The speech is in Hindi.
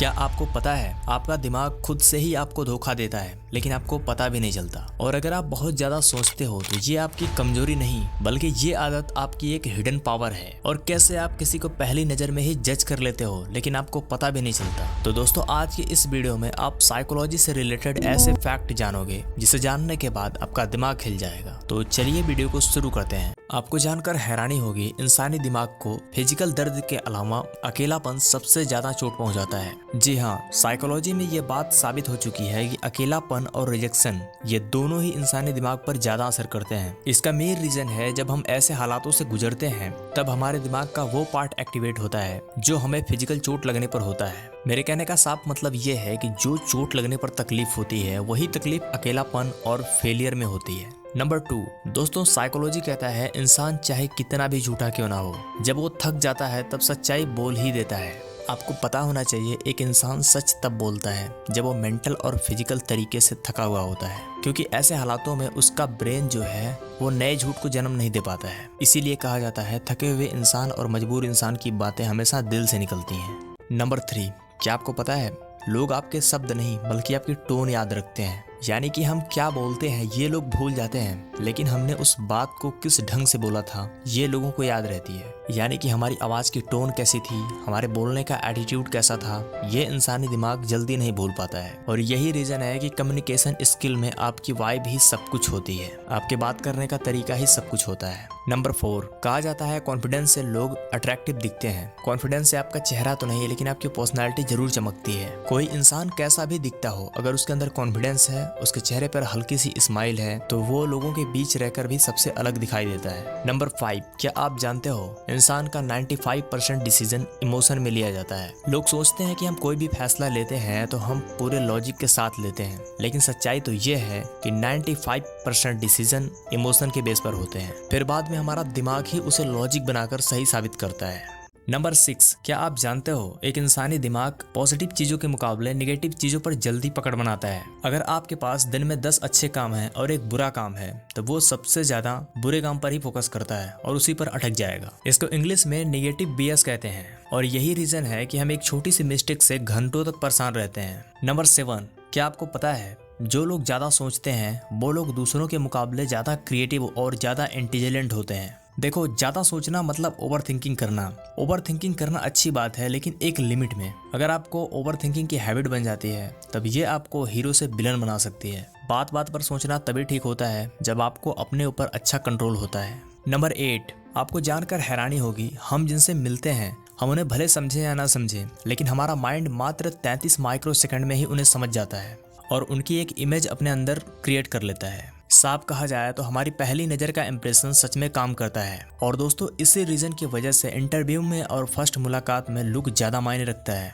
क्या आपको पता है आपका दिमाग खुद से ही आपको धोखा देता है लेकिन आपको पता भी नहीं चलता। और अगर आप बहुत ज्यादा सोचते हो तो ये आपकी कमजोरी नहीं बल्कि ये आदत आपकी एक हिडन पावर है। और कैसे आप किसी को पहली नजर में ही जज कर लेते हो लेकिन आपको पता भी नहीं चलता। तो दोस्तों आज की इस वीडियो में आप साइकोलॉजी से रिलेटेड ऐसे फैक्ट जानोगे जिसे जानने के बाद आपका दिमाग हिल जाएगा। तो चलिए वीडियो को शुरू करते हैं। आपको जानकर हैरानी होगी, इंसानी दिमाग को फिजिकल दर्द के अलावा अकेलापन सबसे ज्यादा चोट पहुंचाता है। जी हाँ, साइकोलॉजी में ये बात साबित हो चुकी है कि अकेलापन और रिजेक्शन ये दोनों ही इंसानी दिमाग पर ज्यादा असर करते हैं। इसका मेन रीजन है जब हम ऐसे हालातों से गुजरते हैं तब हमारे दिमाग का वो पार्ट एक्टिवेट होता है जो हमें फिजिकल चोट लगने पर होता है। मेरे कहने का साफ मतलब ये है कि जो चोट लगने पर तकलीफ होती है वही तकलीफ अकेलापन और फेलियर में होती है। नंबर 2 दोस्तों, साइकोलॉजी कहता है इंसान चाहे कितना भी झूठा क्यों ना हो, जब वो थक जाता है तब सच्चाई बोल ही देता है। आपको पता होना चाहिए एक इंसान सच तब बोलता है जब वो मेंटल और फिजिकल तरीके से थका हुआ होता है, क्योंकि ऐसे हालातों में उसका ब्रेन जो है वो नए झूठ को जन्म नहीं दे पाता है। इसीलिए कहा जाता है थके हुए इंसान और मजबूर इंसान की बातें हमेशा दिल से निकलती हैं। नंबर 3, क्या आपको पता है लोग आपके शब्द नहीं बल्कि आपकी टोन याद रखते हैं। यानी कि हम क्या बोलते हैं ये लोग भूल जाते हैं लेकिन हमने उस बात को किस ढंग से बोला था ये लोगों को याद रहती है। यानी कि हमारी आवाज की टोन कैसी थी, हमारे बोलने का एटीट्यूड कैसा था, ये इंसानी दिमाग जल्दी नहीं भूल पाता है। और यही रीजन है कि कम्युनिकेशन स्किल में आपकी वाइब ही सब कुछ होती है, आपके बात करने का तरीका ही सब कुछ होता है। नंबर 4, कहा जाता है कॉन्फिडेंस से लोग अट्रैक्टिव दिखते हैं। कॉन्फिडेंस से आपका चेहरा तो नहीं लेकिन आपकी पर्सनालिटी जरूर चमकती है। कोई इंसान कैसा भी दिखता हो, अगर उसके अंदर कॉन्फिडेंस है, उसके चेहरे पर हल्की सी स्माइल है तो वो लोगों के बीच रहकर भी सबसे अलग दिखाई देता है। नंबर 5, क्या आप जानते हो इंसान का 95% डिसीजन इमोशन में लिया जाता है। लोग सोचते हैं कि हम कोई भी फैसला लेते हैं तो हम पूरे लॉजिक के साथ लेते हैं, लेकिन सच्चाई तो ये है कि 95% डिसीजन इमोशन के बेस पर होते हैं, फिर बाद में हमारा दिमाग ही उसे लॉजिक बनाकर सही साबित करता है। नंबर 6, क्या आप जानते हो एक इंसानी दिमाग पॉजिटिव चीजों के मुकाबले नेगेटिव चीजों पर जल्दी पकड़ बनाता है। अगर आपके पास दिन में 10 अच्छे काम हैं और एक बुरा काम है तो वो सबसे ज्यादा बुरे काम पर ही फोकस करता है और उसी पर अटक जाएगा। इसको इंग्लिश में नेगेटिव बियस कहते हैं और यही रीजन है कि हम एक छोटी सी मिस्टेक से घंटों तक परेशान रहते हैं। नंबर 7, क्या आपको पता है जो लोग ज्यादा सोचते हैं वो लोग दूसरों के मुकाबले ज्यादा क्रिएटिव और ज्यादा इंटेलिजेंट होते हैं। देखो, ज्यादा सोचना मतलब ओवर थिंकिंग करना। ओवर थिंकिंग करना अच्छी बात है लेकिन एक लिमिट में। अगर आपको ओवर थिंकिंग की हैबिट बन जाती है तब ये आपको हीरो से विलन बना सकती है। बात बात पर सोचना तभी ठीक होता है जब आपको अपने ऊपर अच्छा कंट्रोल होता है। नंबर 8, आपको जानकर हैरानी होगी, हम जिनसे मिलते हैं हम उन्हें भले समझे या ना समझे लेकिन हमारा माइंड मात्र 33 माइक्रो सेकंड में ही उन्हें समझ जाता है और उनकी एक इमेज अपने अंदर क्रिएट कर लेता है। साफ कहा जाए तो हमारी पहली नज़र का इंप्रेशन सच में काम करता है। और दोस्तों इसी रीजन की वजह से इंटरव्यू में और फर्स्ट मुलाकात में लुक ज़्यादा मायने रखता है।